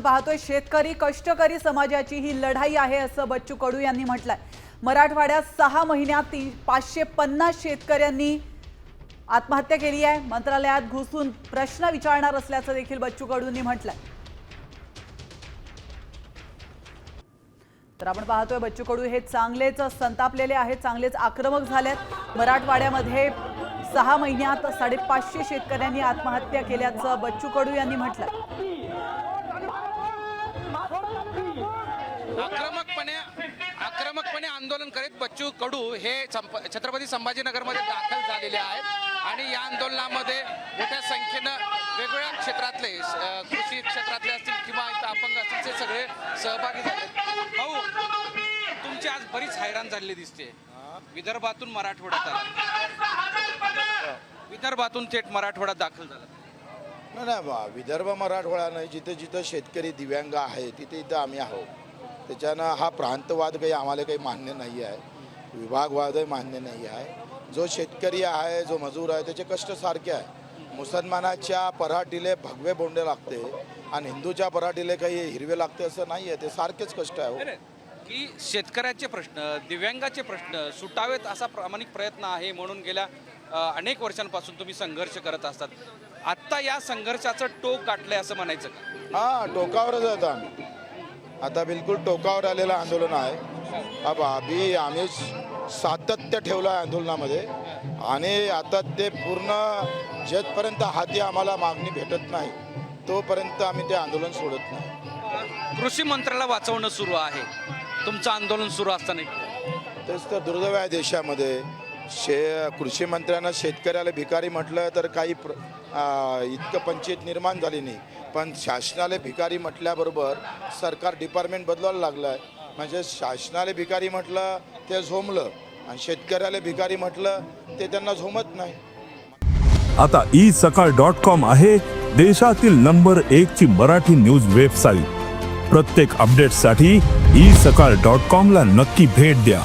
पाहतोय शेतकरी कष्टकरी समाजाची ही लढाई आहे असं बच्चू कडू यांनी म्हटलंय। मराठवाड्यात 6 महिन्यात 550 शेतकऱ्यांनी आत्महत्या केली आहे। मंत्रालयात घुसून प्रश्न विचारणार असल्याचं देखील बच्चू कडूंनी म्हटलंय। तर आपण पाहतोय बच्चू कडू हे चांगलेच संतापलेले आहेत, चांगलेच आक्रमक झालेत। मराठवाड्यामध्ये 6 महिन्यात 550 शेतकऱ्यांनी आत्महत्या केल्याचं बच्चू कडू यांनी म्हटलंय। आक्रमकपणे आंदोलन करीत बच्चू कडू हे छत्रपती संभाजीनगरमध्ये दाखल झालेले आहेत आणि या आंदोलनामध्ये मोठ्या संख्येनं वेगवेगळ्या क्षेत्रातले कृषी क्षेत्रातले असतील किंवा इथं अपंग असतील ते सगळे सहभागी झाले। भाऊ, तुमची आज बरीच हैराण झालेली दिसते। विदर्भातून मराठवाड्यात आला, विदर्भातून थेट मराठवाड्यात दाखल झाला। नाही, विदर्भ मराठवाडा नाही, जिथे जिथे शेतकरी दिव्यांग आहे तिथे इथं आम्ही आहोत। त्याच्यानं हा प्रांतवाद काही आम्हाला काही मान्य नाही आहे, विभागवादही मान्य नाही आहे। जो शेतकरी आहे, जो मजूर आहे, त्याचे कष्ट सारखे आहे। मुसलमानाच्या पराठीले भगवे बोंडे लागते आणि हिंदूच्या पराठीले काही हिरवे लागते असं नाही आहे, ते सारखेच कष्ट आहे। की शेतकऱ्याचे प्रश्न, दिव्यांगाचे प्रश्न सुटावेत असा प्रामाणिक प्रयत्न आहे म्हणून गेल्या अनेक वर्षांपासून तुम्ही संघर्ष करत असतात। आत्ता या संघर्षाचं टोक गाठलंय असं म्हणायचं का? हां, टोकावरच आहे आम्ही आता, बिलकुल टोकावर आलेलं आंदोलन आहे। आम्ही सातत्य ठेवलं आहे आंदोलनामध्ये आणि आता ते पूर्ण जेथपर्यंत हाती आम्हाला मागणी भेटत नाही तोपर्यंत आम्ही ते आंदोलन सोडत नाही। कृषी मंत्र्याला वाचवणं सुरू आहे, तुमचं आंदोलन सुरू असताना। तेच तर दुर्दैव आहे देशामध्ये। कृषी मंत्र्यांना शेतकऱ्याला भिकारी म्हटलं तर काही इतकं पंचायत निर्माण झाली नाही, पण शासनाला भिकारी म्हटल्याबरोबर सरकार डिपार्टमेंट बदलायला लागलं आहे। म्हणजे शासनाला भिकारी म्हटलं ते झोंबलं आणि शेतकऱ्याला भिकारी म्हटलं ते त्यांना झोमत नाही। आता isakal.com आहे देशातील नंबर 1 ची मराठी न्यूज वेबसाईट। प्रत्येक अपडेटसाठी isakal.com ला नक्की भेट द्या।